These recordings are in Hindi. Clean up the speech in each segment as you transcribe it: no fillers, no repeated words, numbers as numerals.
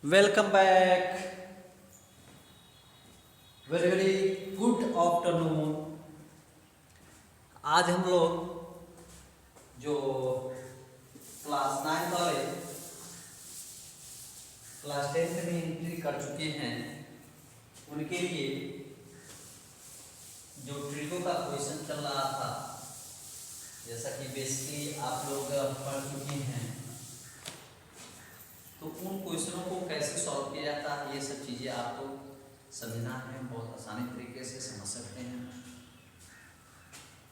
Welcome back. Very very good afternoon. आज हम लोग जो क्लास 9 वाले क्लास 10 में एंट्री कर चुके हैं उनके लिए जो ट्रिगो का क्वेश्चन चल रहा था, जैसा कि बेसिकली आप लोग पढ़ चुके हैं, तो उन क्वेश्चनों को कैसे सॉल्व किया जाता है ये सब चीज़ें आपको समझना है, बहुत आसानी तरीके से समझ सकते हैं।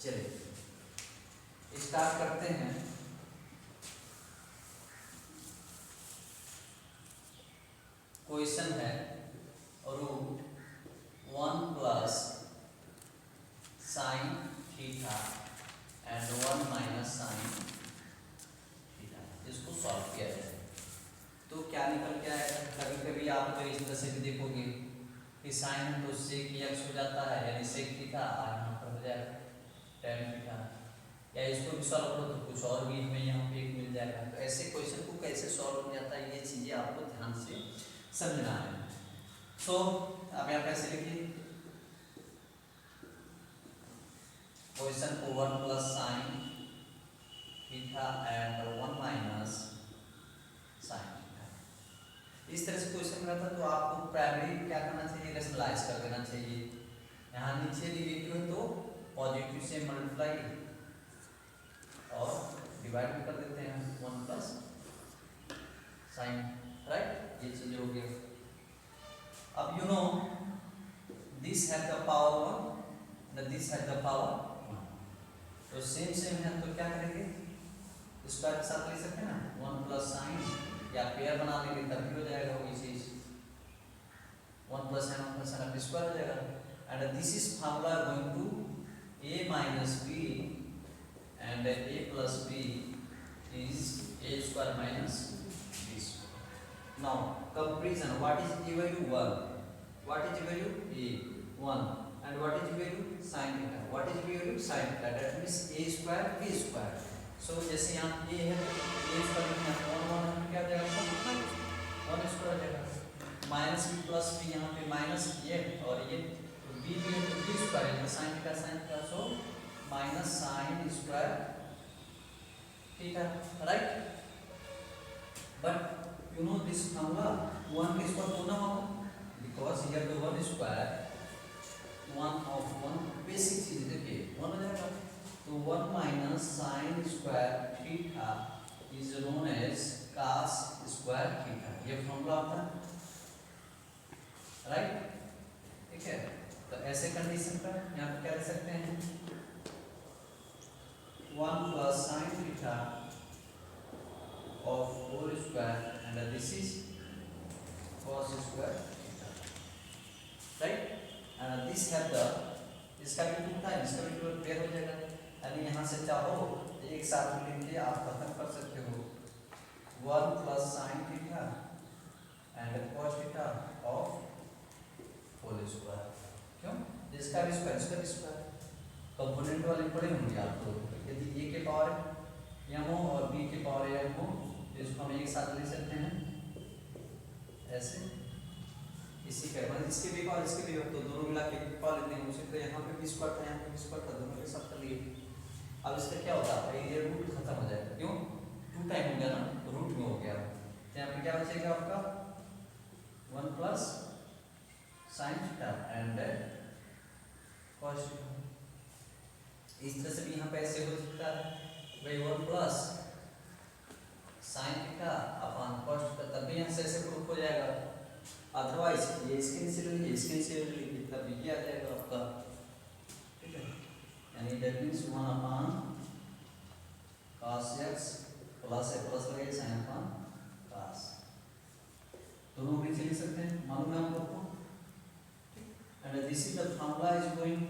चलिए स्टार्ट करते हैं। क्वेश्चन है root 1 plus sine theta and 1 minus sine theta, इसको सॉल्व किया जाए तो क्या निकल के आएगा। कभी कभी आप तो इस तरह से भी देखोगे कि साइन तो सेक एक्स हो जाता है, यानी सेक थीटा यहाँ पर हो जाएगा tan थीटा, या इसको भी सॉल्व करो तो कुछ और भी हमें यहाँ पे एक मिल जाएगा। तो ऐसे क्वेश्चन को कैसे सॉल्व किया जाता है ये चीज़ें आपको ध्यान से समझना है। सो अब यहाँ कैसे लिखिए, क्वेश्चन को 1 plus sine theta and 1 minus sine theta, इस तरह से क्वेश्चन रहता तो आपको प्राइमरी क्या करना चाहिए, रेशनलाइज कर देना चाहिए। यहाँ नीचे नेगेटिव है तो पॉजिटिव से मल्टीप्लाई और डिवाइड भी कर देते हैं 1 प्लस साइन, राइट, ये चीज हो गया। अब you know this have the power 1 न दिस हैव द पावर 1, तो सेम है तो क्या करेंगे, स्क्वायर के साथ ले सकते हैं ना, 1 प्लस साइन, या पेयर बना लेंगे तब भी हो जाएगा वही चीज, 1 प्लस साइन अब स्क्वायर हो जाएगा। And this is formula going to a minus b and a plus b is a square minus b square. Now comparison, what is a value 1, what is value a 1, and what is value sin theta, what is value sin theta, that means a square b square. So जैसे यहाँ a है a square में 1 क्या जाएगा 1 स्क्वायर हो जाएगा, माइनस b प्लस b, यहाँ पे माइनस ये और ये b भी है तो b स्क्वायर है, sin theta, so minus sine square theta, right. But you know this formula 1 के स्क्वायर होना होगा, because here the 1 square 1 of 1 basic चीज देखिए 1 हो जाएगा, तो 1 minus sine square theta is known as cos square theta, ये फॉर्मूला होता है, राइट, ठीक है। तो ऐसे कंडीशन पर यहाँ पे क्या लिख सकते हैं, 1 plus sine theta of whole square and this is cos square theta, right, and this have the, इसका भी 2 था, इसका भी 2 पेयर हो जाएगा, यानी यहाँ से चाहो एक साथ लेके आप खत्म कर सकते हो 1 plus sine theta and cos theta of whole square, क्यों, इसका भी स्क्वायर इसका भी स्क्वायर, कंपोनेंट वाले पढ़े होंगे आप लोग, यदि a के पावर m हो और b के पावर m हो तो इसको हम एक साथ ले सकते हैं ऐसे, इसी का मतलब इसके भी पावर इसके भी हो तो दोनों मिला के पावर लेते हैं उसे, तो यहाँ पे भी स्क्वायर था यहाँ पे भी स्क्वायर था, दोनों के साथ कर लिए। अब इसका क्या होता है, ये रूट खत्म हो जाएगा, क्यों 2 टाइम हो गया ना, रूट में हो गया, तो यहाँ पे क्या बचेगा आपका 1 plus sine theta and cos theta, इस तरह से भी यहाँ पे ऐसे हो सकता है भाई 1 plus sine theta upon cos theta, तब भी यहाँ से ऐसे प्रूफ हो जाएगा, अदरवाइज ये इसके नीचे लीजिए इसके नीचे लीजिए तब ये आ जाएगा आपका, ठीक है, यानी that means 1 upon cos x plus है प्लस लगेगा साइन अपॉन cos, दोनों नीचे लिख सकते हैं, मालूम है आप लोग को, and this is the formula is going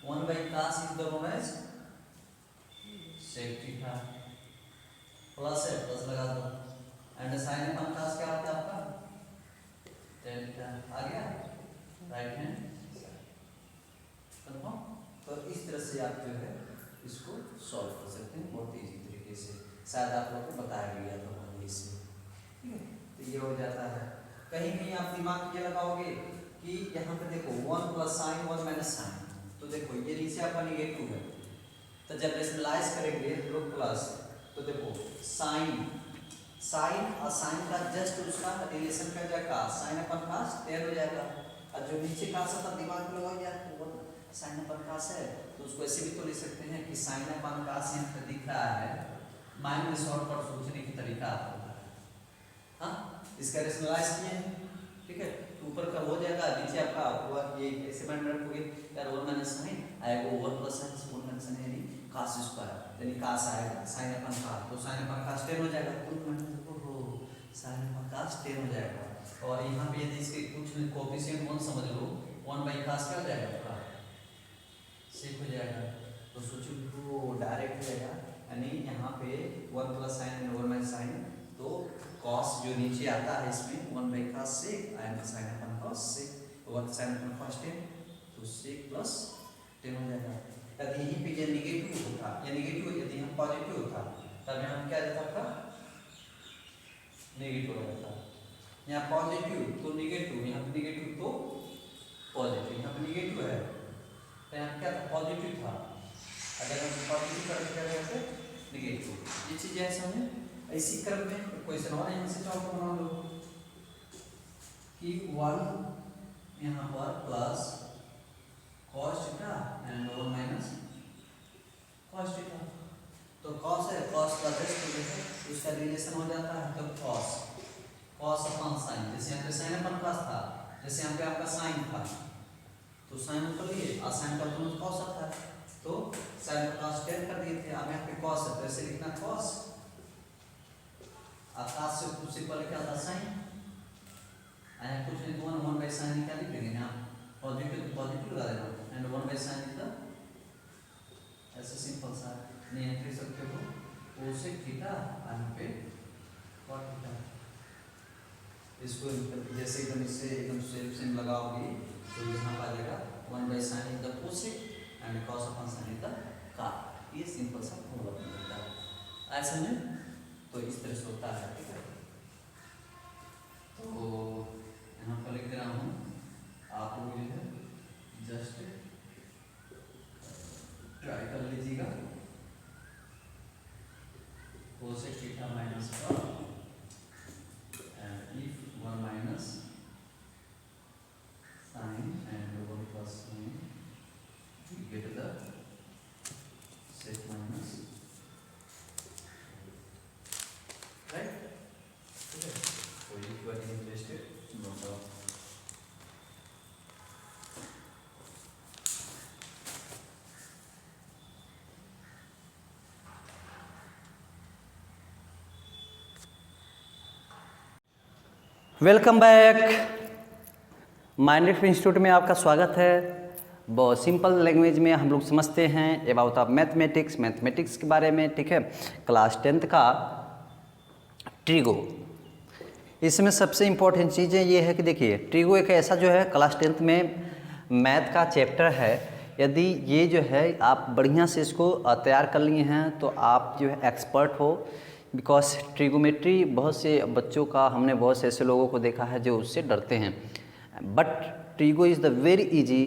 1 by cos is the known as sec theta, plus है प्लस लगा दो, एंड साइन अपॉन cos क्या होता है आपका tan थीटा, आ गया राइट हैंड कंफर्म। तो इस तरह से आप जो है इसको सॉल्व कर सकते हैं बहुत इजी तरीके से, शायद आप लोग को बताया गया था पहले इससे, ठीक है। तो ये हो जाता है। कहीं कहीं आप दिमाग ये लगाओगे कि यहाँ पे देखो 1 प्लस साइन 1 माइनस साइन, तो देखो ये नीचे आपका निगेटिव है, तो जब रेशनलाइज करेंगे हम लोग प्लस, तो देखो साइन और साइन का जस्ट उसका रिलेशन कर जाएगा, साइन अपन कास 10 हो जाएगा। और जो नीचे कास था दिमाग में लगाओ यार, वो साइन अपन कास है, तो उसको ऐसे भी तो लिख सकते हैं कि साइन अपन कास यहाँ पे दिख रहा है, माइंड में शॉर्टकट सोचने की तरीका आता है। हाँ, इसका रेशनलाइज किए हैं, ठीक है, तो ऊपर का हो जाएगा, नीचे आपका हुआ ये ऐसे माइंड रखोगे यार 1 माइनस साइन आएगा, 1 प्लस साइन 1 माइनस साइन यानी कास स्क्वायर, यानी कास आएगा साइन अपन कास, तो साइन अपन कास 10 हो जाएगा, साइन अपन कास 10 हो जाएगा। और यहाँ पे यदि इसके कुछ कोएफिशिएंट 1 समझ लो, 1 बाई कास क्या हो जाएगा आपका सेक हो जाएगा, तो सोचो वो डायरेक्ट हो जाएगा, यानी यहाँ पे 1 प्लस साइन 1 माइनस साइन, तो कॉस जो नीचे आता है इसमें 1 by cos sec and sine upon cos sec, तो 1 साइन अपन कॉस 10, तो सेक प्लस 10 हो जाएगा। यदि यहीं पे ये नेगेटिव होता, या नेगेटिव यदि यहाँ पॉजिटिव होता, तब यहाँ क्या रहता आपका नेगेटिव हो जाता, यहाँ पॉजिटिव तो नेगेटिव, यहाँ पे नेगेटिव तो पॉजिटिव, यहाँ पे नेगेटिव है तो यहाँ क्या था पॉजिटिव था, अगर हम पॉजिटिव करके क्या करते नेगेटिव, ये चीज़ है समझे। इसी क्रम में क्वेश्चन और यहाँ से सॉल्व बना लो कि 1 यहाँ पर plus cos theta and 1 minus cos theta, तो cos है, cos का जस्ट उसका रिलेशन हो जाता है, तो cos अपन साइन, जैसे यहाँ पे साइन अपन cos था, जैसे यहाँ पे आपका साइन था, तो साइन ऊपर लिए और साइन का दोनों cos आता है, तो साइन का cos 10 कर दिए थे, अब यहाँ पे cos है, तो ऐसे लिखना cos, आकाश से कुछ सिंपल क्या था साइन, आया कुछ नहीं, 1 बाई साइन क्या लिख देंगे यहाँ, पॉजिटिव लगा देना एंड 1 बाई साइन इतना ऐसे सिंपल सा नहीं लिख सकते हो, कोसेक थीटा यहाँ पे cot थीटा, इसको जैसे एकदम इससे एकदम सेम लगाओगे तो यहाँ आ जाएगा 1 by sine is the cosec and cos upon sine is the cot, ये सिंपल सा फॉर्मूला बनता है ऐसा नहीं, तो इस तरह से होता है, ठीक है। तो यहाँ पर लिख रहा हूँ, आप लोग जो है जस्ट ट्राई कर लीजिएगा, cosec theta minus and if 1 minus sine and 1 plus sine get the sec minus, right, ठीक है। तो ये question interested note down. Welcome back, minded institute में आपका स्वागत है। बहुत सिंपल लैंग्वेज में हम लोग समझते हैं अबाउट ऑफ मैथमेटिक्स के बारे में, ठीक है। क्लास 10th का ट्रिगो, इसमें सबसे इम्पोर्टेंट चीज़ें ये है कि देखिए ट्रिगो एक ऐसा जो है क्लास 10th में मैथ का चैप्टर है, यदि ये जो है आप बढ़िया से इसको तैयार कर लिए हैं तो आप जो है एक्सपर्ट हो, बिकॉज ट्रिगोमेट्री बहुत से बच्चों का, हमने बहुत से ऐसे लोगों को देखा है जो उससे डरते हैं, but trigo is the very easy,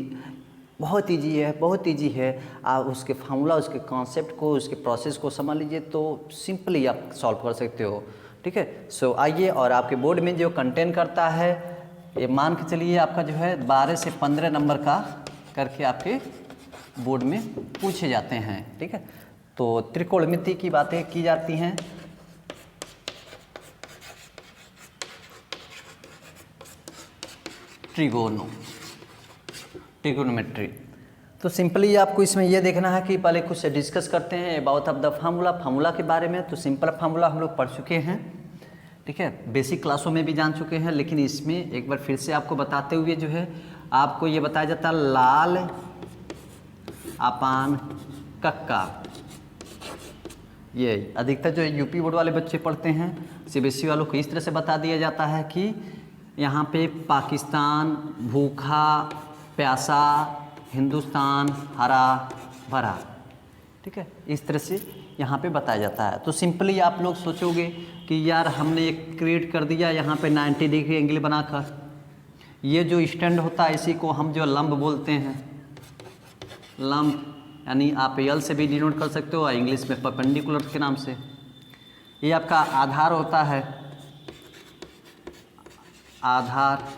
बहुत इजी है। आप उसके फार्मूला, उसके कॉन्सेप्ट को, उसके प्रोसेस को समझ लीजिए तो सिंपली आप सॉल्व कर सकते हो, ठीक है। सो आइए, और आपके बोर्ड में जो कंटेंट करता है ये मान के चलिए आपका जो है 12 से 15 नंबर का करके आपके बोर्ड में पूछे जाते हैं, ठीक है। तो त्रिकोणमिति की बातें की जाती हैं, ट्रिगोनोमेट्री। तो सिंपली आपको इसमें यह देखना है कि पहले कुछ डिस्कस करते हैं अबाउट ऑफ द फार्मूला के बारे में। तो सिंपल फार्मूला हम लोग पढ़ चुके हैं, ठीक है, बेसिक क्लासों में भी जान चुके हैं, लेकिन इसमें एक बार फिर से आपको बताते हुए जो है आपको ये बताया जाता है लाल अपान कक्का। ये अधिकतर जो यूपी बोर्ड वाले बच्चे पढ़ते हैं, सीबीएसई वालों को इस तरह से बता दिया जाता है कि यहाँ पे पाकिस्तान भूखा प्यासा, हिंदुस्तान हरा भरा, ठीक है, इस तरह से यहाँ पे बताया जाता है। तो सिंपली आप लोग सोचोगे कि यार हमने एक क्रिएट कर दिया यहाँ पे 90 डिग्री एंगल बनाकर, ये जो स्टैंड होता है इसी को हम जो लंब बोलते हैं, लंब, यानी आप यल से भी डिनोट कर सकते हो, इंग्लिश में परपेंडिकुलर के नाम से। ये आपका आधार होता है, आधार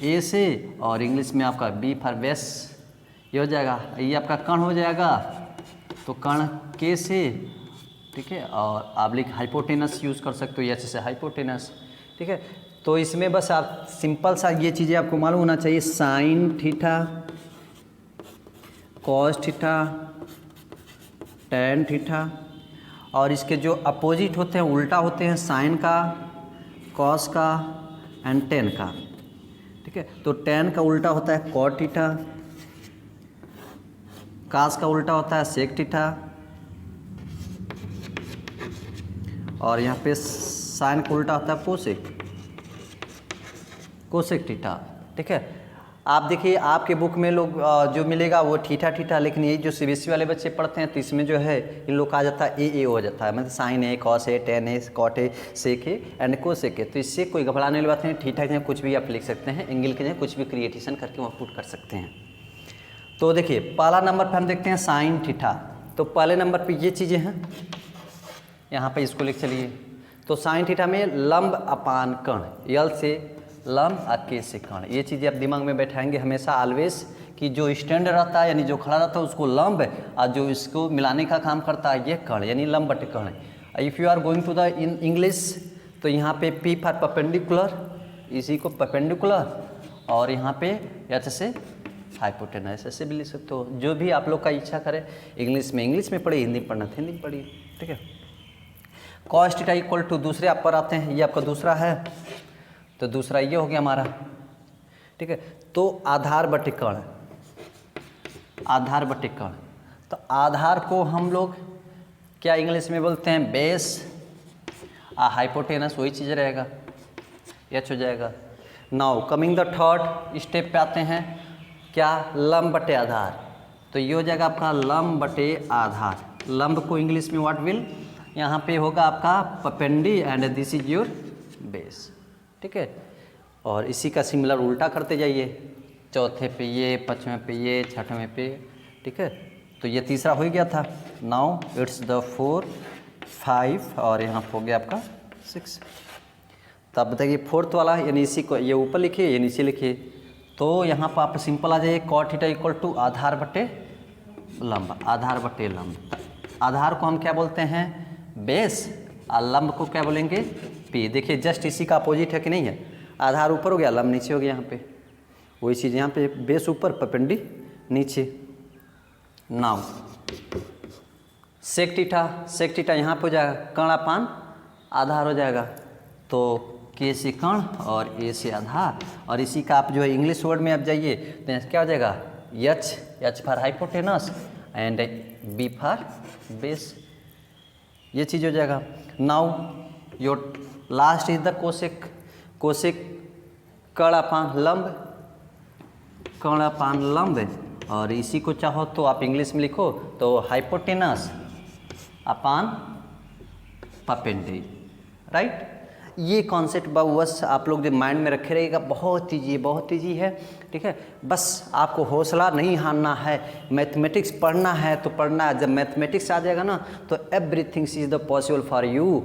ए से, और इंग्लिश में आपका बी फॉर बेस, ये हो जाएगा। ये आपका कर्ण हो जाएगा, तो कर्ण के से, ठीक है, और आप लिख हाइपोटेनस यूज़ कर सकते हो, एच से हाइपोटेनस, ठीक है। तो इसमें बस आप सिंपल सा ये चीज़ें आपको मालूम होना चाहिए, sine theta, cos theta, tan theta, और इसके जो अपोजिट होते हैं, उल्टा होते हैं, साइन का, कॉस का एंड टेन का, ठीक है। तो टेन का उल्टा होता है कॉट थीटा, कास का उल्टा होता है सेक थीटा, और यहाँ पे साइन का उल्टा होता है कोसेक, कोसेक थीटा, ठीक है। आप देखिए आपके बुक में लोग जो मिलेगा वो थीटा थीटा, लेकिन ये जो सीबीएसई वाले बच्चे पढ़ते हैं तो इसमें जो है इन लोग का आ जाता है ए हो जाता है, मतलब sine A, cos A, tan A, cot A, sec A and cosec A. तो इससे कोई घबराने वाली बात नहीं, थीटा के कुछ भी आप लिख सकते हैं, एंगल के कुछ भी क्रिएटेशन करके वहाँ पुट कर सकते हैं। तो देखिए पहला नंबर पर हम देखते हैं साइन थीटा। तो पहले नंबर पर ये चीज़ें हैं, यहाँ पर इसको लिख चलिए। तो साइन थीटा में लंब अपान कर्ण, यल से लंब और के से कर्ण, ये चीज़ें आप दिमाग में बैठाएंगे हमेशा ऑलवेज, कि जो स्टैंड रहता है यानी जो खड़ा रहता है उसको लंब, और जो इसको मिलाने का काम करता है ये कर्ण, यानी लंब बटे कर्ण। If you are going to the in English, तो यहाँ पे पी फॉर परपेंडिकुलर, इसी को परपेंडिकुलर, और यहाँ पे एच से हाइपोटेनस, ऐसे भी लिख सकते हो, जो भी आप लोग का इच्छा करे। इंग्लिश में पढ़िए, हिंदी में पढ़ना हिंदी में पढ़िए, ठीक है। कॉस थीटा इक्वल टू, दूसरे आप पर आते हैं, ये आपका दूसरा है, तो दूसरा ये हो गया हमारा, ठीक है। तो आधार बटे कर्ण, आधार बटे कर्ण, तो आधार को हम लोग क्या इंग्लिश में बोलते हैं, बेस, हाइपोटेनस वही चीज़ रहेगा, एच हो जाएगा। Now coming the third step पे आते हैं, क्या, लंब बटे आधार। तो ये हो जाएगा आपका लंब बटे आधार। लंब को इंग्लिश में व्हाट विल, यहाँ पे होगा आपका perpendicular and this is your base, ठीक है। और इसी का सिमिलर उल्टा करते जाइए, चौथे पे ये, पाँचवें पे ये, छठवें पे, ठीक है। तो ये तीसरा हो गया था। नाउ इट्स द 4, 5 और यहाँ हो गया आपका 6। तब बताइए फोर्थ वाला, यानी इसी को ये ऊपर लिखिए, ये नीचे लिखिए। तो यहाँ पर आप सिंपल आ जाइए, कॉट थीटा इक्वल टू आधार बटे लंब, आधार बटे लंब। आधार को हम क्या बोलते हैं, बेस, और लंब को क्या बोलेंगे, पी। देखिए जस्ट इसी का अपोजिट है कि नहीं है, आधार ऊपर हो गया, लंब नीचे हो गया। यहाँ पे वही चीज़, यहाँ पे बेस ऊपर, परपेंडी नीचे। नाउ सेक थीटा यहाँ पे हो जाएगा, कर्ण अपान आधार हो जाएगा। तो के से कर्ण और ए से आधार, और इसी का आप जो है इंग्लिश वर्ड में आप जाइए तो क्या हो जाएगा, H for hypotenuse and B for base, ये चीज़ हो जाएगा। Now your last is the cosec, cosec कर्ण अपान लंब, कर्ण अपान लंब, और इसी को चाहो तो आप इंग्लिश में लिखो तो हाइपोटेनस अपान परपेंडी, राइट। ये कॉन्सेप्ट बस आप लोग जो माइंड में रखे रहेगा, बहुत ईजी है, ठीक है। बस आपको हौसला नहीं हारना है, मैथमेटिक्स पढ़ना है तो पढ़ना है। जब मैथमेटिक्स आ जाएगा ना तो everything is the possible for you,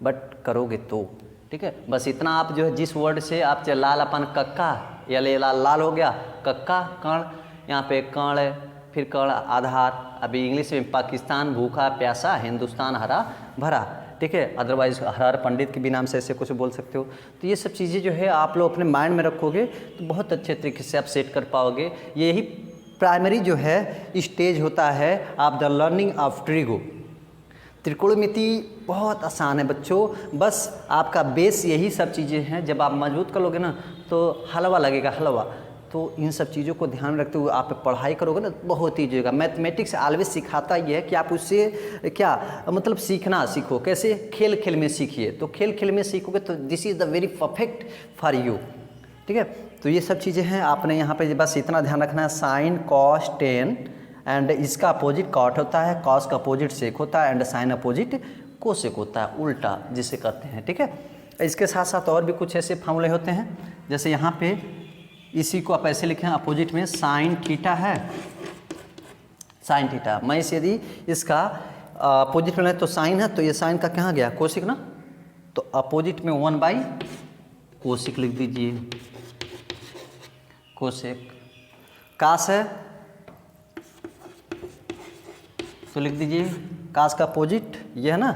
but करोगे तो, ठीक है। बस इतना आप जो है जिस वर्ड से आप चाहे लाल अपन कक्का, या ले लाल हो गया, कक्का कर्ण, यहाँ पे कर्ण, फिर कर्ण आधार। अभी इंग्लिश में पाकिस्तान भूखा प्यासा, हिंदुस्तान हरा भरा, ठीक है। अदरवाइज हर पंडित के भी नाम से ऐसे कुछ बोल सकते हो। तो ये सब चीज़ें जो है आप लोग अपने माइंड में रखोगे तो बहुत अच्छे तरीके से आप सेट कर पाओगे। यही प्राइमरी जो है स्टेज होता है of the learning of trigo. त्रिकोणमिति बहुत आसान है बच्चों, बस आपका बेस यही सब चीज़ें हैं। जब आप मजबूत कर लोगे ना तो हलवा लगेगा, हलवा। तो इन सब चीज़ों को ध्यान रखते हुए आप पढ़ाई करोगे ना बहुत ईजी होगा। मैथमेटिक्स ऑलवेज सिखाता ये है कि आप उससे क्या मतलब सीखना सीखो, कैसे, खेल खेल में सीखिए। तो खेल खेल में सीखोगे तो this is the very perfect for you, ठीक है। तो ये सब चीज़ें हैं, आपने यहाँ पे बस इतना ध्यान रखना है, साइन कॉस टेन एंड इसका अपोजिट कॉट होता है, कॉस का अपोजिट सेक होता है एंड साइन अपोजिट कोसेक होता है, उल्टा जिसे करते हैं, ठीक है। इसके साथ साथ और भी कुछ ऐसे फॉर्मूले होते हैं, जैसे यहाँ पे इसी को आप ऐसे लिखें अपोजिट में साइन थीटा है, साइन थीटा। मैं इसे यदि इसका अपोजिट में तो साइन है, तो ये साइन का कहाँ गया कोसिक ना, तो अपोजिट में 1 कोसिक लिख दीजिए, कोसेक। कास है तो लिख दीजिए कास का अपोजिट ये है ना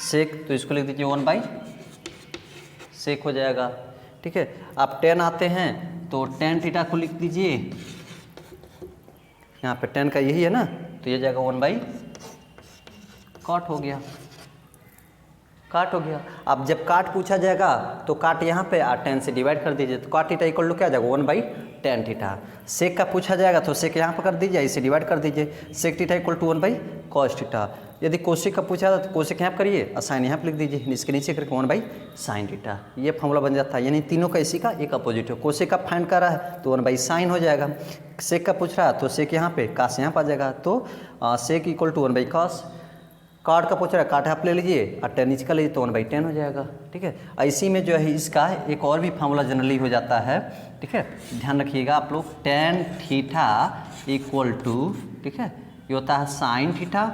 सेक, तो इसको लिख दीजिए 1 सेक हो जाएगा, ठीक है। आप टेन आते हैं तो टेन थीटा को लिख दीजिए, यहाँ पे टेन का यही है ना, तो ये जाएगा 1 कॉट हो गया, काट हो गया। अब जब काट पूछा जाएगा तो काट यहाँ पे 10 से डिवाइड कर दीजिए, तो काट थीटा इक्वल टू क्या आ जाएगा 1/10 थीटा। सेक का पूछा जाएगा तो सेक यहाँ पर कर दीजिए, इसे डिवाइड कर दीजिए, sec theta equal to 1/cos theta. यदि कोसेक का पूछा था तो कोसेक यहाँ पर करिए और साइन यहाँ पर लिख दीजिए, इसके नीचे करके 1/sin थीटा। ये फॉर्मूला बन जाता है, यानी तीनों का इसी का एक अपोजिट है। कोसेक का फाइंड कर रहा है तो 1/sin हो जाएगा, सेक का पूछ रहा है तो सेक यहाँ पे, कास यहाँ पर आ जाएगा, तो सेक इक्वल टू 1/cos। काट का पूछ रहा है, काट आप ले लीजिए और टेन नीचे का लीजिए तो 1/10 हो जाएगा, ठीक है। इसी में जो है इसका एक और भी फार्मूला जनरली हो जाता है, ठीक है, ध्यान रखिएगा आप लोग। टेन थीटा इक्वल टू, ठीक है, ये होता है sine theta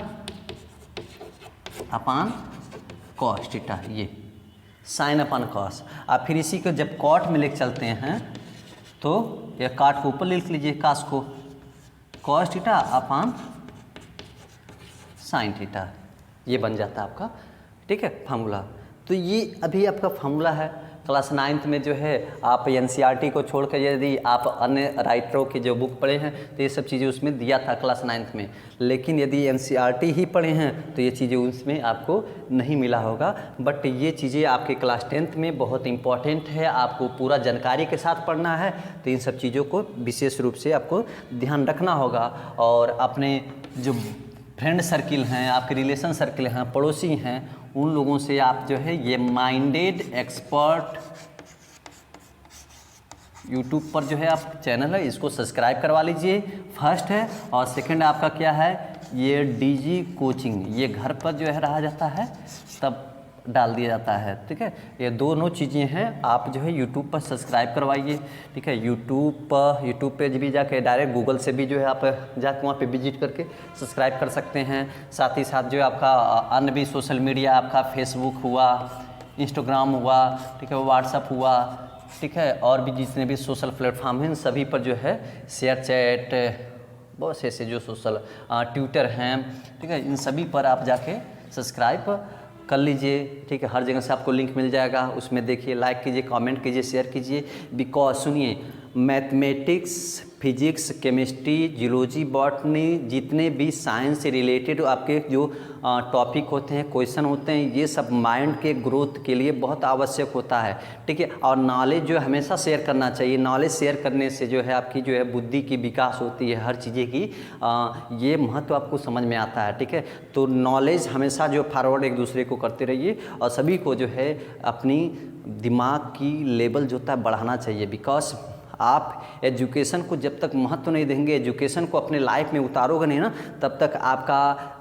upon cos theta, ये साइन अपान कॉस। आप फिर इसी को जब कॉट में लेके चलते हैं तो ये काट को ऊपर लिख लीजिए, कास को cos theta upon sine theta, ये बन जाता है आपका, ठीक है, फार्मूला। तो ये अभी आपका फार्मूला है। क्लास 9th में जो है आप एनसीईआरटी को छोड़कर यदि आप अन्य राइटरों की जो बुक पढ़े हैं तो ये सब चीज़ें उसमें दिया था क्लास 9th में, लेकिन यदि एनसीईआरटी ही पढ़े हैं तो ये चीज़ें उसमें आपको नहीं मिला होगा। बट ये चीज़ें आपके क्लास 10th में बहुत इंपॉर्टेंट है, आपको पूरा जानकारी के साथ पढ़ना है, तो इन सब चीज़ों को विशेष रूप से आपको ध्यान रखना होगा। और अपने जो फ्रेंड सर्किल हैं, आपके रिलेशन सर्किल हैं, पड़ोसी हैं, उन लोगों से आप जो है ये माइंडेड एक्सपर्ट यूट्यूब पर जो है आप चैनल है इसको सब्सक्राइब करवा लीजिए, फर्स्ट है। और सेकंड आपका क्या है, ये डीजी कोचिंग, ये घर पर जो है रहा जाता है तब डाल दिया जाता है, ठीक है। ये दोनों चीज़ें हैं, आप जो है यूट्यूब पर सब्सक्राइब करवाइए, ठीक है। यूट्यूब पे भी जाके डायरेक्ट गूगल से भी जो है आप जाके वहाँ पे विजिट करके सब्सक्राइब कर सकते हैं। साथ ही साथ जो है आपका अन्य भी सोशल मीडिया, आपका फेसबुक हुआ, इंस्टाग्राम हुआ, ठीक है, व्हाट्सअप हुआ, ठीक है, और भी जितने भी सोशल प्लेटफॉर्म हैं सभी पर जो है शेयर चैट, बहुत से ऐसे जो सोशल ट्विटर हैं, ठीक है, इन सभी पर आप जाके सब्सक्राइब कर लीजिए, ठीक है। हर जगह से आपको लिंक मिल जाएगा, उसमें देखिए, लाइक कीजिए, कमेंट कीजिए, शेयर कीजिए। बिकॉज सुनिए, mathematics, physics, chemistry, geology, botany, जितने भी साइंस से रिलेटेड आपके जो टॉपिक होते हैं, क्वेश्चन होते हैं, ये सब माइंड के ग्रोथ के लिए बहुत आवश्यक होता है, ठीक है। और नॉलेज जो है हमेशा शेयर करना चाहिए। नॉलेज शेयर करने से जो है आपकी जो है बुद्धि की विकास होती है, हर चीज़ें की ये महत्व आपको समझ में आता है, ठीक है। तो नॉलेज हमेशा जो फॉरवर्ड एक दूसरे को करते रहिए और सभी को जो है अपनी दिमाग की लेवल जो होता है बढ़ाना चाहिए। बिकॉज आप एजुकेशन को जब तक महत्व नहीं देंगे, एजुकेशन को अपने लाइफ में उतारोगे नहीं ना, तब तक आपका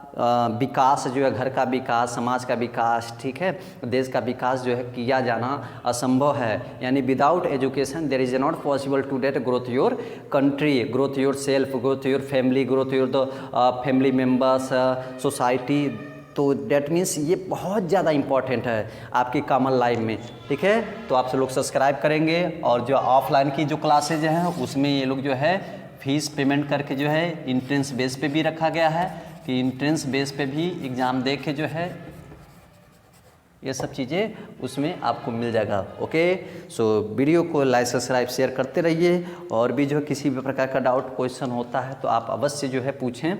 विकास जो है, घर का विकास, समाज का विकास, ठीक है, देश का विकास जो है किया जाना असंभव है। यानी without education there is not possible to that growth your country, growth yourself, growth your family, growth your the family members, society. तो डेट मीन्स ये बहुत ज़्यादा इम्पॉर्टेंट है आपकी कॉमन लाइफ में, ठीक है। तो आप सब लोग सब्सक्राइब करेंगे। और जो ऑफलाइन की जो क्लासेज हैं उसमें ये लोग जो है फीस पेमेंट करके जो है इंट्रेंस बेस पे भी रखा गया है कि इंट्रेंस बेस पे भी एग्ज़ाम दे के जो है ये सब चीज़ें उसमें आपको मिल जाएगा। ओके, सो वीडियो को लाइक, सब्सक्राइब, शेयर करते रहिए। और भी जो किसी भी प्रकार का डाउट क्वेश्चन होता है तो आप अवश्य जो है पूछें,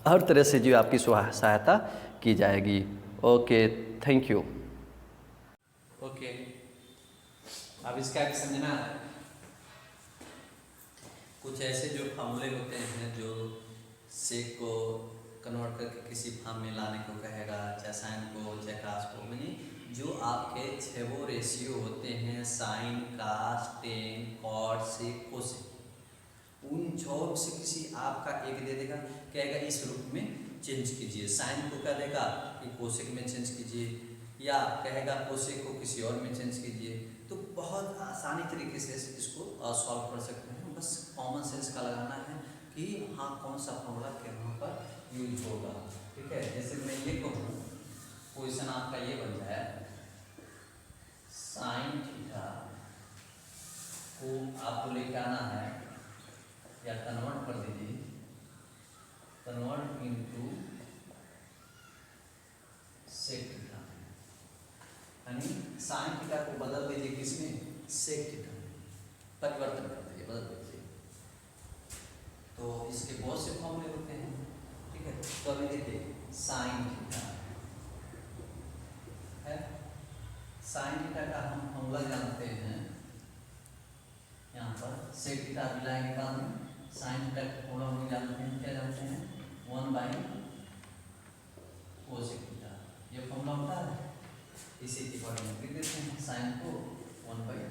हर तरह से जो आपकी सहायता की जाएगी। Okay, thank you. ओके, अब इसका एक समझना है। कुछ ऐसे जो फार्मूले होते हैं जो सेक को कन्वर्ट करके किसी फॉर्म में लाने को कहेगा, चाहे साइन को, चाहे कास को, यानी जो आपके 6 वो रेशियो होते हैं, साइन, कास, टेन, कॉट, सेक, कोसेक, उन जॉब से किसी आपका एक दे देगा, कहेगा इस रूप में चेंज कीजिए, साइन को क्या देगा कि कोसेक में चेंज कीजिए, या कहेगा कोसेक को किसी और में चेंज कीजिए। तो बहुत आसानी तरीके से इसको सॉल्व कर सकते हैं। बस कॉमन सेंस का लगाना है कि हाँ कौन सा फॉर्मूला कहाँ पर यूज होगा। ठीक है, जैसे मैं ये कहूँ क्वेश्चन आपका ये बन जाए, साइन थीटा को आपको लेके आना है या कन्वर्ट कर दीजिए, कन्वर्ट इनटू सेक थीटा, यानी साइन थीटा को बदल दीजिए किसमें, सेक थीटा में परिवर्तन कर दीजिए, बदल दीजिए। तो इसके बहुत से फॉर्मूले होते हैं। ठीक है, तो अभी देखिए साइन थीटा है, साइन थीटा का हम फॉर्मूला जानते हैं, यहाँ पर सेक थीटा मिलाएंगे बाद में। साइन थीटा का फॉर्मूला हम जानते हैं, क्या जानते हैं, 1 कोसेक थीटा, ये फॉर्मूला होता है। इसी के बारे में लिख देते हैं, साइन को 1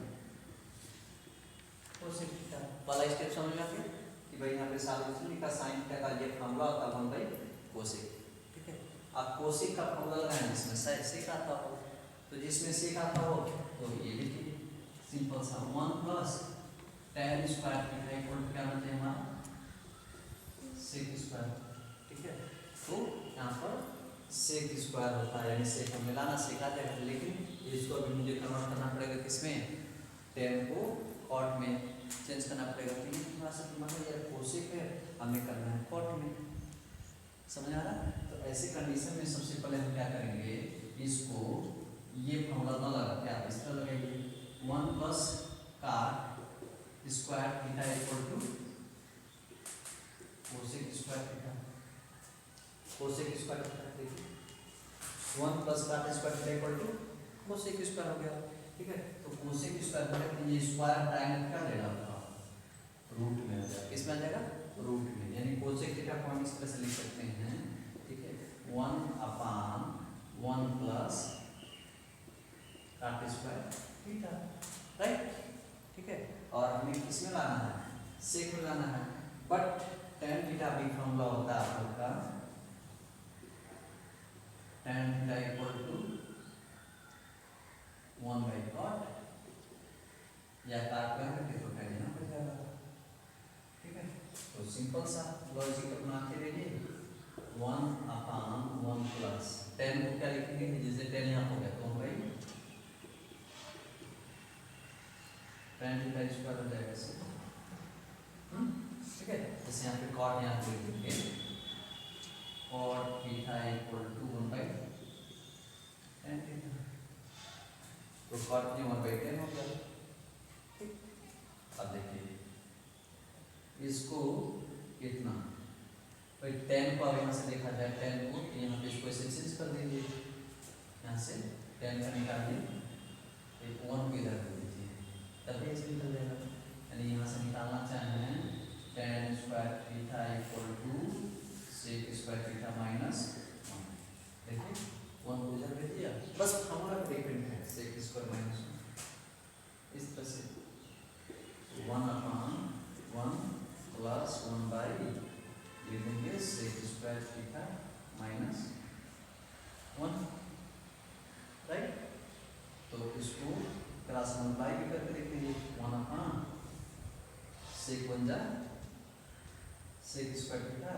कोसेक थीटा। पहला स्टेप समझ में आ गया कि भाई यहाँ पे सॉल्यूशन लिखा, साइन थीटा का ये फॉर्मूला होता है 1 कोसेक। ठीक है, आप कोसेक का फॉर्मूला लगाएं जिसमें सेक आता हो, तो जिसमें सेक आता हो तो ये लिखिए, सिंपल सा 1 plus tan square theta equal to क्या बनता है हमारा, सेक स्क्वायर। ठीक है, तो यहाँ पर सेक स्क्वायर होता है, यानी सेक हम मिलाना सीखा जाएगा, लेकिन इसको अभी मुझे कन्वर्ट करना पड़ेगा किसमें, tan को कॉट में चेंज करना पड़ेगा। तो ये थोड़ा सा मतलब यार कोसेक है, हमें करना है कॉट में, समझ आ रहा। तो ऐसे कंडीशन में सबसे पहले हम क्या करेंगे, इसको ये फॉर्मूला ना लगा के आप इस तरह लगाइए, 1 plus cot square theta equal to cosec square theta, cosec square theta देखिए 1 plus cot square theta equal to cosec square हो गया। ठीक है, तो कोसेक स्क्वायर बटे ये स्क्वायर हटाएंगे क्या देगा आपका, रूट में आ जाएगा, किस में आ जाएगा, रूट में, यानी कोसेक थीटा को हम इस तरह से लिख सकते हैं। ठीक है, 1/1 plus cot square theta, right. ठीक है, और हमें किसमें लाना है, सेक में लाना है, बट tan थीटा भी फॉर्मूला होता है आपका, tan theta equal to 1/cot, या काट कर रखे तो tan यहाँ पर जाएगा। ठीक है, तो सिंपल सा लॉजिक अपना के रहिए, 1/1 प्लस tan को क्या लिखेंगे, जैसे tan यहाँ हो गया तो 1/, tan थीटा स्क्वायर हो जाएगा इससे। ठीक है, जैसे यहाँ पे cot यहाँ पे लिखेंगे, cot theta equal to 1/tan theta, तो cot की 1/tan हो गया। ठीक, अब देखिए इसको कितना, भाई tan को अब यहाँ से देखा जाए, tan को यहाँ पे इसको ऐसे चेंज कर दीजिए, यहाँ से tan का निकालिए, एक 1 को इधर कर दीजिए, तभी ऐसे निकल जाएगा। यानी यहाँ से निकालना चाहें tan square theta equal to sec square theta minus 1, देखिए 1 को इधर कर दिया, बस फॉर्मूला पे डिपेंड है, सेक स्क्वायर माइनस 1 इस तरह से 1/1 प्लस 1 लिखेंगे sec square theta minus 1, right. तो इसको क्लास 1 भी करके देखेंगे, 1/, सेक बन जाए सेक स्क्वायर थीटा,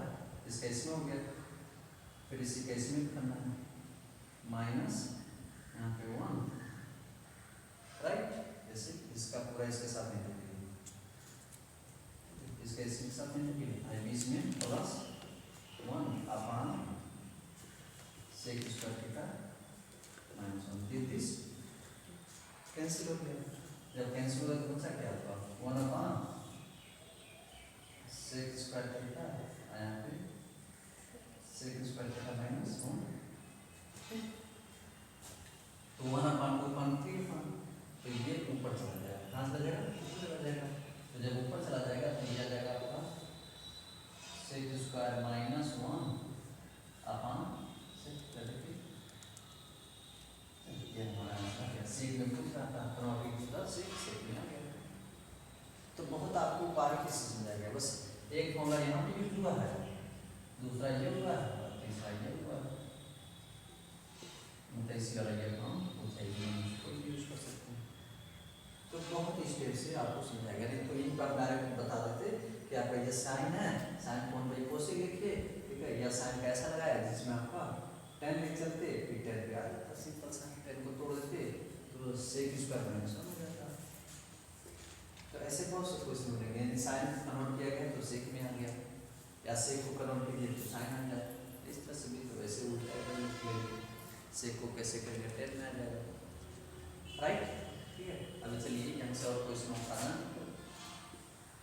इसका इसमें हो गया, फिर इसी का इसमें करना है, माइनस यहाँ पे 1, राइट। जैसे इसका पूरा इसके साथ में लिखेंगे, इसका इसके साथ में लिखेंगे, बीच में plus 1/, sec square theta minus 1, this cancel हो गया। जब कैंसिल होगा तो बचा क्या आपका, 1/, सेक स्क्वायर थीटा, यहाँ पे सेक स्क्वायर थीटा माइनस 1, तो 1/1 तो ये ऊपर चला जाएगा, कहाँ चला जाएगा, ऊपर चला जाएगा। तो जब ऊपर चला जाएगा तो ये आ जाएगा आपका सेक स्क्वायर माइनस 1/, ये हमारा आंसर है। सेक में पूछ रहा था, सेक में आ गया। तो बहुत आपको बारीकी से समझाया गया। बस एक फॉर्मूला यहाँ पे यूज हुआ है, दूसरा ये हुआ है और तीसरा ये हुआ है। तो इसी वाला ये हम उसको यूज कर सकते हैं। तो बहुत स्टेप से आपको समझाया गया। नहीं तो एक बार डायरेक्ट बता देते कि आपका ये साइन है, साइन कौन भाई कोसेक लिखिए, ठीक है। यह साइन कैसा लगाया जिसमें आपका 10 लिख चलते, फिर 10 पे आ जाता सिंपल सा, 10 को तोड़ देते तो सेक स्क्वायर बनेगा हो जाता। तो ऐसे बहुत से क्वेश्चन बनेंगे, यानी साइन कन्वर्ट किया गया तो सेक में आ गया, या सेक को कन्वर्ट कीजिए तो साइन आ जाए। इस तरह से भी तो वैसे उल्टा है, सेक को कैसे करेंगे 10 में आ जाएगा, राइट। ठीक है, अभी चलिए यहाँ से और क्वेश्चन होता है।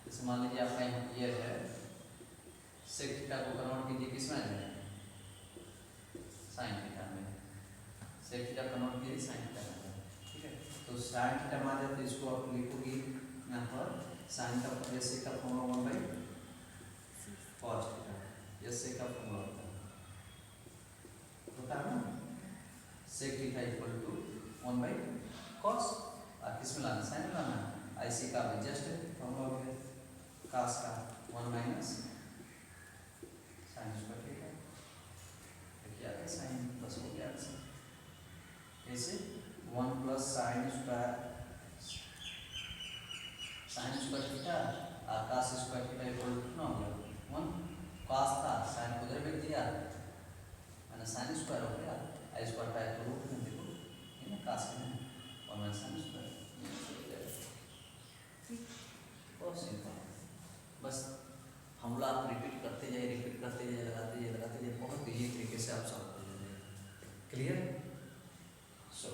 जैसे मान लीजिए आपका यहाँ ये है, सेक थीटा को कन्वर्ट कीजिए किस में आ जाएगा, साइन थीटा में। सेक थीटा कन्वर्ट कीजिए साइन थीटा में, ठीक है। तो साइन थीटा में आ जाए तो इसको आप लिखोगे यहाँ पर साइन का जैसे का फॉर्मूला 1 बाई कॉस थीटा, जैसे का फॉर्मूला होता है ना, sec theta equal to 1 by cos, और किस में लाना, साइन में लाना है। ऐसे का जस्ट फॉर्मूला हो गया कॉस का 1 माइनस साइन स्क्वायर थीटा, देखिए आ गया साइन प्लस हो गया आंसर। कैसे 1 प्लस साइन स्क्वायर थीटा और cos square theta equal to कितना हो गया 1, कॉस था साइन को उधर भेज दिया मैंने साइन स्क्वायर हो गया, आई स्क्वायर का तो रूट में देखो है ना, कॉस में और मैं साइन स्क्वायर, बहुत सिंपल। बस फॉर्मूला आप रिपीट करते जाइए, लगाते जाइए, बहुत इजी तरीके से आप सॉल्व कर लीजिए। क्लियर। सो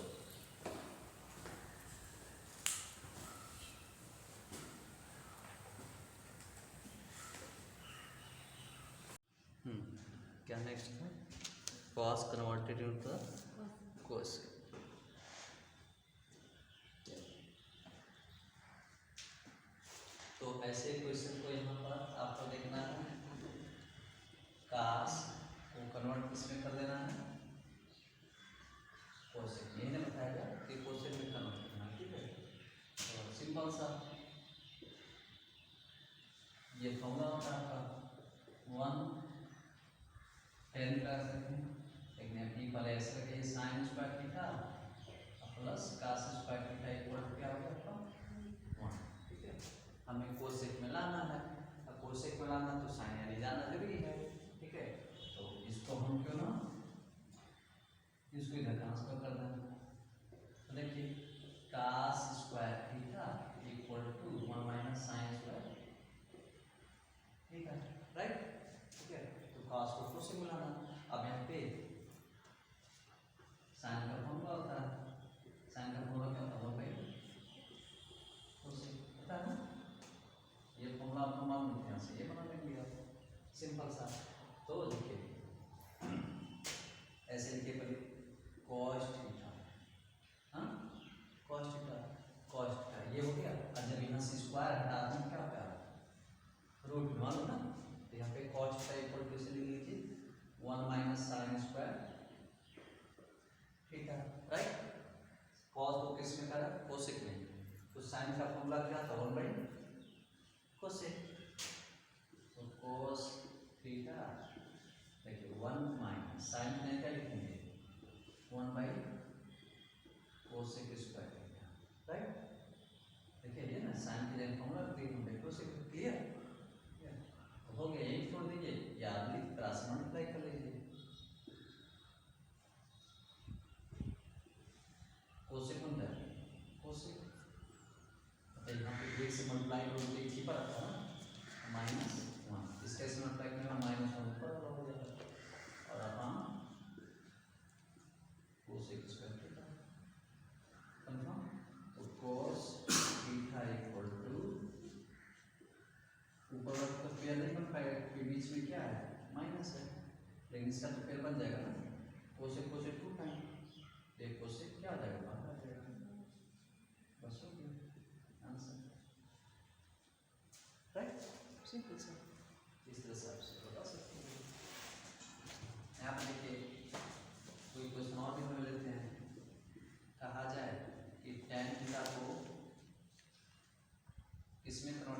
क्या नेक्स्ट है, cos कन्वर्टेड इनटू cos। तो ऐसे क्वेश्चन को यहाँ पर आपको देखना है, cos को कन्वर्ट किस में कर देना है, कोसेक। यही ने बताया कि कोसेक में कन्वर्ट करना है, ठीक है। तो सिंपल सा ये फॉर्मूला होता है आपका 1 10 कर सकते हैं, लेकिन अपनी पहले ऐसे लगे sine square theta plus cos square theta equal to क्या हो गया आपका 1, ठीक है। हमें कोसेक में लाना है, अब कोसेक में लाना तो साइन यानी जाना जरूरी है, ठीक है। तो इसको हम क्यों ना इसको इधर ट्रांसफर कर दें, तो देखिए cos square theta equal to 1 minus sine square, ठीक है, राइट, ठीक है। तो कॉस को कोसेक में लाना, अब यहाँ पे साइन का फॉर्मूला होता है, साइन का फॉर्मूला क्या होता है 1 बाई कोसेक, पता है ना, ये फॉर्मूला आपको मालूम है, यहाँ से ये बना लेंगे आप, सिंपल सा। तो देखिए ऐसे लिखिए पहले cos थीटा, हाँ cos थीटा ये हो गया, और जब यहाँ से स्क्वायर हटा दें क्या होता है रूट में, मालूम ना। तो यहाँ पे cos थीटा इक्वल टू से लिख लीजिए 1 minus sine square theta, right. cos को किस में करा कोसेक में, तो साइन का फॉर्मूला क्या था 1 बाई कोसेक, तो cos थीटा देखिए 1 माइनस साइन में क्या लिखेंगे 1 by cosec square theta, right. देखिए ये ना साइन की जगह फॉर्मूला रख दिया हमने कोसेक, क्लियर हो गया, यही छोड़ दीजिए या आप क्रॉस मल्टीप्लाई कर लीजिए, कोसेक होता है कोसेक, तो यहाँ पे 1 से मल्टीप्लाई करोगे एक ही पर आता है ना -1, इसका से मल्टीप्लाई करना -1 पर हो जाएगा, और अपन कोसेक स्क्वायर थीटा कंफर्म। तो cos थीटा इक्वल टू ऊपर वाला तो पेयर नहीं बन पाएगा क्योंकि बीच में क्या है माइनस है, लेकिन इसका तो पेयर बन जाएगा ना, कोसेक कोसेक 2 टाइम, एक कोसेक क्या हो जाएगा बाहर आ जाएगा, बस हो गया आंसर, राइट, सिंपल सा। इस तरह से आप बता सकते हैं। यहाँ पर देखिए कोई क्वेश्चन और भी हम लेते हैं, कहा जाए कि tan थीटा को किसमें कन्वर्ट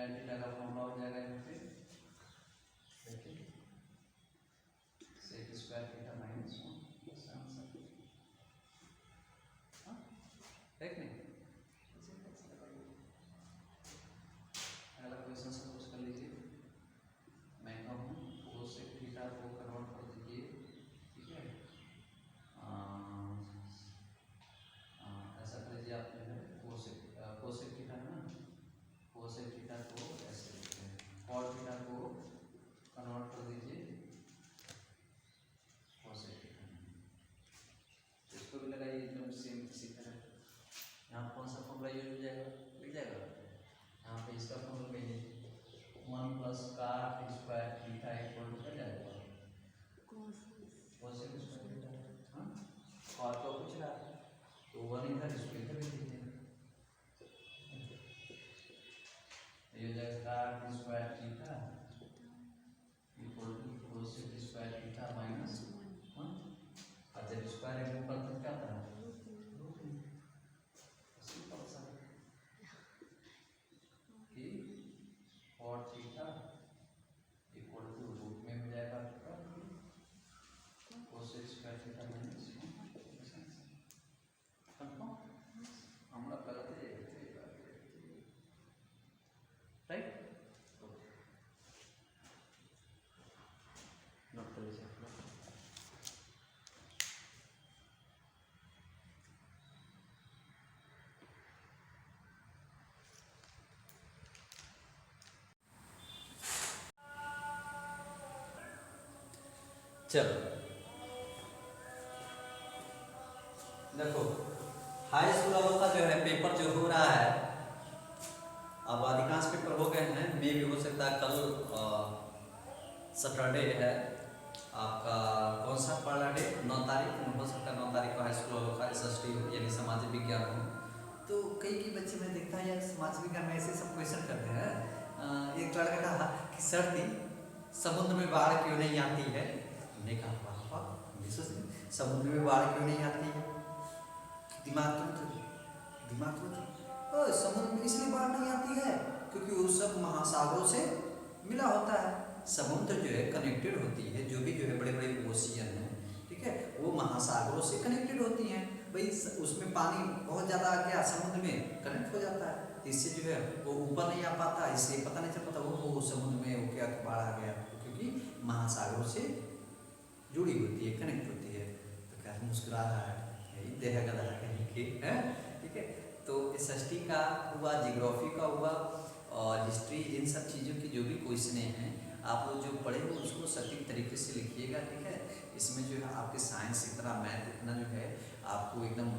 tan थीटा का फॉर्मूला हो जाएगा यहाँ पे देखिए सेक स्क्वायर थीटा माइनस 1 बस आंसर हाँ है कि नहीं। अगला क्वेश्चन सपोज कर लीजिए मैं कहूँ कोसेक थीटा को कन्वर्ट कर दीजिए ठीक है ऐसा कर लीजिए आप जो है कोसेक थीटा है ना कोसेक थीटा को ऐसे लिखते हैं कॉट थीटा को कन्वर्ट कर दीजिए कोसेक थीटा इसको भी लगाइए एकदम सेम इसी तरह यहाँ कौन सा फॉर्मूला यूज हो जाएगा लिख जाएगा यहाँ पे इसका फॉर्मूला कहिए 1 plus cot square theta equal to क्या जाएगा कोसेक स्क्वायर थीटा हाँ और तो कुछ रहा तो 1 इधर इसको इधर भी लिख देंगे ये हो जाएगा cot square theta equal to cosec square theta minus 1 और जब स्क्वायर के ऊपर तक क्या आता है सिंपल सा कि cot theta equal to root में हो जाएगा आपका cosec square theta minus 1 confirm हम लोग करते राइट नोट कर लीजिए आप लोग चलो देखो हाई स्कूल वालों का जो है पेपर जो हो रहा है अब अधिकांश पेपर हो गए हैं मे भी हो सकता है कल सैटरडे है आपका कौन सा पढ़ा डे 9 तारीख हो सकता है 9 तारीख को हाई स्कूल वालों का SST यानी सामाजिक विज्ञान हो तो कई बच्चे में देखता है यार सामाजिक विज्ञान में ऐसे सब क्वेश्चन करते हैं एक लड़का कहा कि सर जी समुद्र में बाढ़ क्यों नहीं आती है हमने कहा वाह समुद्र में बाढ़ क्यों नहीं आती है दिमाग तो समुद्र में इसलिए बाढ़ नहीं आती है क्योंकि वो सब महासागरों से मिला होता है समुद्र जो है कनेक्टेड होती है जो भी जो है बड़े बड़े ओशियन हैं ठीक है वो महासागरों से कनेक्टेड होती हैं भाई उसमें पानी बहुत ज़्यादा क्या समुद्र में कनेक्ट हो जाता है इससे जो है वो ऊपर नहीं आ पाता इसलिए पता नहीं चल पाता वो समुद्र में वो क्या बाढ़ आ गया क्योंकि महासागरों से जुड़ी होती है कनेक्ट होती है तो क्या मुस्कुरा रहा है यही देह गदा कहीं के है ठीक है तो SST का हुआ जियोग्राफी का हुआ और हिस्ट्री इन सब चीज़ों की जो भी क्वेश्चन हैं आप लोग जो पढ़े हो उसको सटीक तरीके से लिखिएगा ठीक है इसमें जो है आपके साइंस इतना मैथ इतना जो है आपको एकदम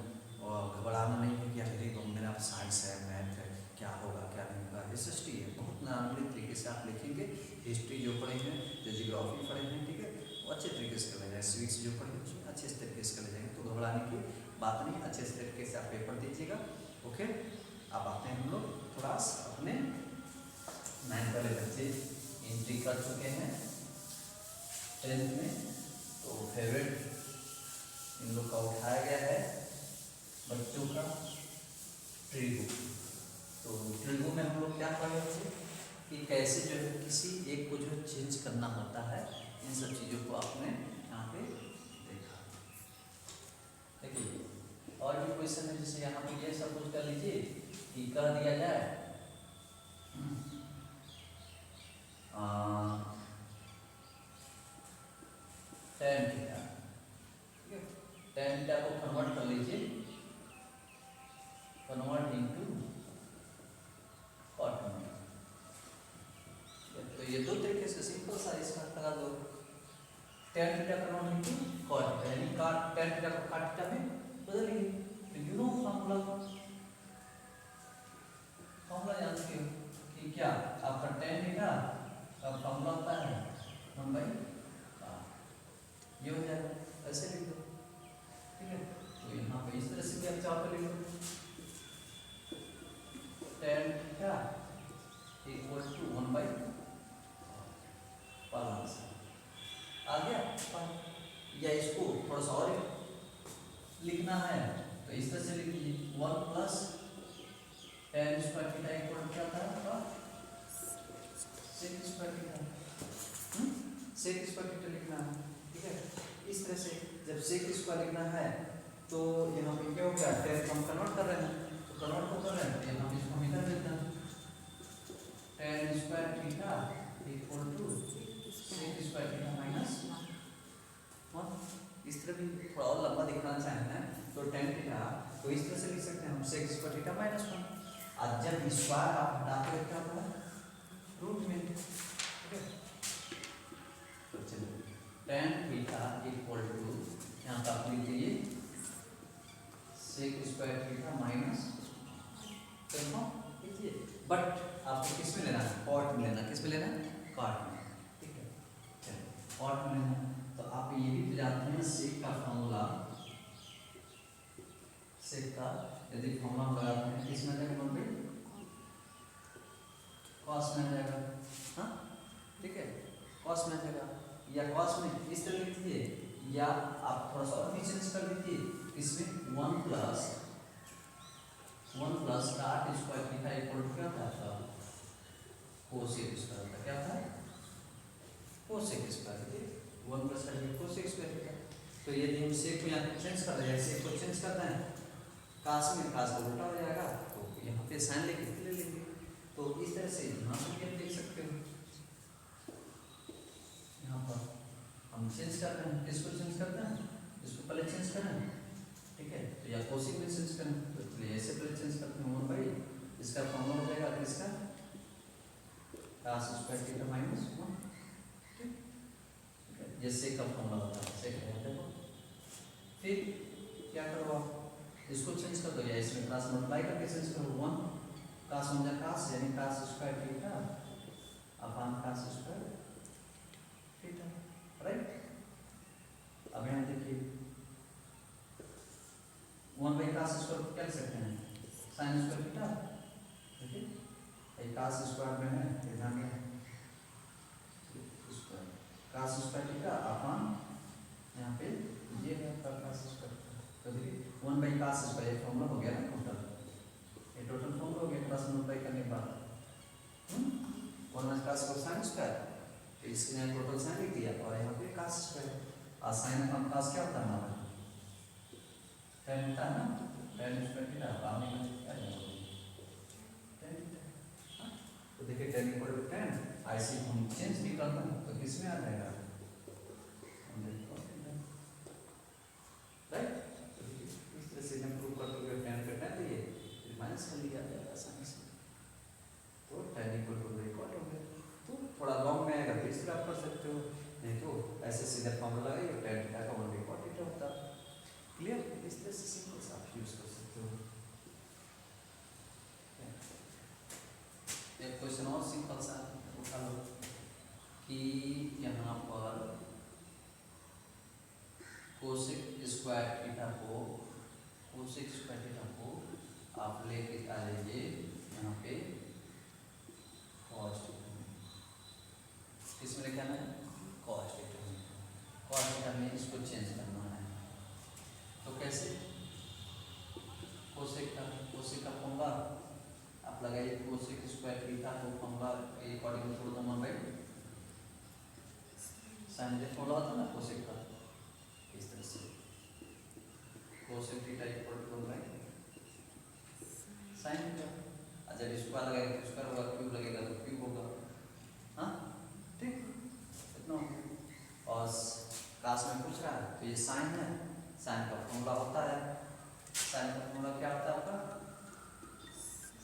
घबराना नहीं है कि अरे मेरा साइंस है मैथ है क्या होगा क्या नहीं होगा SST है बहुत नॉर्मली तरीके से आप लिखेंगे हिस्ट्री जो पढ़े हैं जो जियोग्राफी पढ़े हैं ठीक है वो अच्छे तरीके से कर ले जाएंगे स्वीट्स जो पढ़े उसमें अच्छे तरीके से कर ले जाएंगे तो घबराने की बात नहीं अच्छे तरीके से आप पेपर दीजिएगा ओके अब आते हैं हम लोग थोड़ा अपने 9 वाले बच्चे एंट्री कर चुके हैं 10th में तो फेवरेट इन लोग का उठाया गया है बच्चों का ट्रिगो तो ट्रिगो में हम लोग क्या पढ़े थे कि कैसे जो है किसी एक को जो चेंज करना होता है इन सब चीज़ों को आपने यहाँ पे देखा देखिए और भी क्वेश्चन है जैसे यहाँ पे ये सब कुछ कर लीजिए कि कह दिया जाए tan थीटा ठीक है tan थीटा को कन्वर्ट कर लीजिए कन्वर्ट इनटू cot थीटा तो ये दो तरीके से सिंपल सा इसका लगा दो tan theta convert into cot theta यानी tan थीटा को cot थीटा में बदलेंगे तो यू नो फॉर्मूला जानते हो कि क्या आपका tan थीटा का फॉर्मूला होता है 1/r ये हो जाएगा ऐसे लिख दो ठीक है तो यहाँ पे इस तरह से भी आप चाहो तो लिख दो tan theta equal to 1/r आ गया या इसको थोड़ा सा और लिखना है तो इस तरह से लिखिए 1 plus tan square theta equal to क्या था आपका sec square theta, sec square theta लिखना है, ठीक है। इस तरह से जब सेक स्क्वायर लिखना है तो यहाँ पे क्या हो गया, tan हम कन्वर्ट कर रहे हैं, तो कन्वर्ट को कर रहे हैं तो यहाँ पे इसको हम इधर देते हैं, tan square theta equal to sec square theta minus 1। इस तरह भी थोड़ा और लंबा दिखाना चाहते हैं तो tan थीटा तो इस तरह से लिख सकते हैं हम सेक स्क्वायर थीटा माइनस 1। आज जब स्क्वायर आप हटाते क्या होता है, रूट में, ठीक है। तो चलिए tan थीटा इक्वल टू यहाँ पर आप लिख दीजिए सेक स्क्वायर थीटा माइनस, देखिए बट आपको किस में लेना है, कॉट में लेना, किस में लेना है, कॉट में, ठीक है। चलिए कॉट में लेना है तो आप ये भी जानते हैं सेक का फॉर्मूला, सेक का यदि फॉर्मूला लगाते हैं किस में जाएगा, कॉस में जाएगा, हाँ ठीक है, कॉस में जाएगा, या कॉस में इस तरह लिख दीजिए, या आप थोड़ा सा और भी चेंज कर दीजिए, इसमें 1 प्लस काट स्क्वायर थीटा इक्वल टू क्या था आपका, कोसेक स्क्वायर था, क्या था, कोसेक स्क्वायर, ठीक है। 1 प्लस काट कोसेक स्क्वायर थीटा। तो यदि हम सेक को यहाँ चेंज कर रहे हैं, सेक को चेंज करते हैं कास में, कास का उल्टा हो जाएगा तो यहाँ पे साइन लेके ले लेंगे, तो इस तरह से यहाँ पर भी आप देख सकते हो, यहाँ पर हम चेंज कर रहे हैं, किसको चेंज करते हैं, इसको पहले चेंज करें, ठीक है, तो या कोसेक में चेंज करें, तो इसलिए ऐसे पहले चेंज करते हैं 1 बाई, इसका फॉर्मूला हो जाएगा किसका, कास स्क्वायर थीटा माइनस 1, ठीक है, ये सेक का फॉर्मूला होता है, सेक है, देखो फिर क्या करो आप, इसको चेंज कर दो, या इसमें क्लास मल्टीप्लाई करके चेंज करो, 1 कास हो जाए कास, यानी cos square theta upon cos square theta, right. अब यहाँ देखिए 1 बाई कास स्क्वायर क्या लिख सकते हैं, साइन स्क्वायर थीटा, ठीक है, ये कास स्क्वायर में है, ध्यान में square cos square theta upon यहाँ पे ये है कास स्क्वायर, तो देखिए 1 बाई कास स्क्वायर फॉर्मूला हो गया ना टोटल, ये टोटल फॉर्मूला हो गया, क्लास मल्टीप्लाई करने के बाद 1 माइनस कास को साइन स्क्वायर, तो इसके यहाँ टोटल साइन लिख दिया, और यहाँ पे कास स्क्वायर, और साइन अपॉन कास क्या होता है हमारा, tan होता है ना, tan स्क्वायर थीटा पाने में क्या जाएगा, tan थीटा, तो देखिए tan इक्वल टू tan, ऐसे हम चेंज भी करते हैं तो किस में आ जाएगा, राइट। इस तरह से हम प्रूव करते हुए tan का tan लिए फिर माइनस कर लिया जाएगा आसानी से, तो tan इक्वल टू इक्वल हो गया, तो थोड़ा लॉन्ग में आएगा तो इस तरह आप कर सकते हो, नहीं तो ऐसे सीधा फॉर्मूला लगाइए tan थीटा का 1 बाई cot थीटा होता है, क्लियर। इस तरह से सिंपल से आप यूज कर सकते हो। एक क्वेश्चन और सिंपल सा उठा लो कि यहाँ पर कोसेक स्क्वायर थीटा को आप लेके आ जाइए यहाँ पे कॉस थीटा में, किसमें लेके आना है, कॉस थीटा में इसको चेंज करना है, तो कैसे, कोसेक का फॉर्मूला आप लगाइए, कोसेक स्क्वायर थीटा को formula according to 1 by sine जे फॉर्मूला होता है ना कोसेक का, इस तरह से cosec theta equal to 1 by sine theta, और जब स्क्वायर लगाएंगे तो स्क्वायर होगा, क्यूब लगेगा तो क्यूब होगा, हाँ ठीक, इतना, और कास में पूछ रहा है तो ये साइन है, साइन का फॉर्मूला होता है, साइन का फॉर्मूला क्या होता है आपका,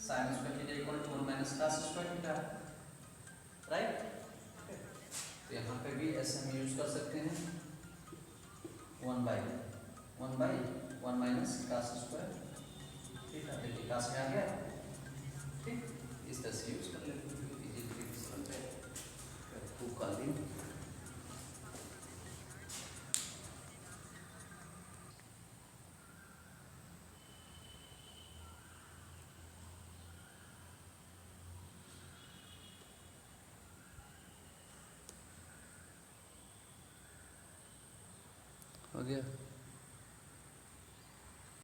sine square theta equal to 1 minus cos square theta, right. तो यहाँ पे भी ऐसे हम यूज कर सकते हैं 1 by 1 minus cos square theta, देखिए कास में आ गया, ठीक, इस तरह से यूज कर लेते हैं, खूब कर दी। हो गया।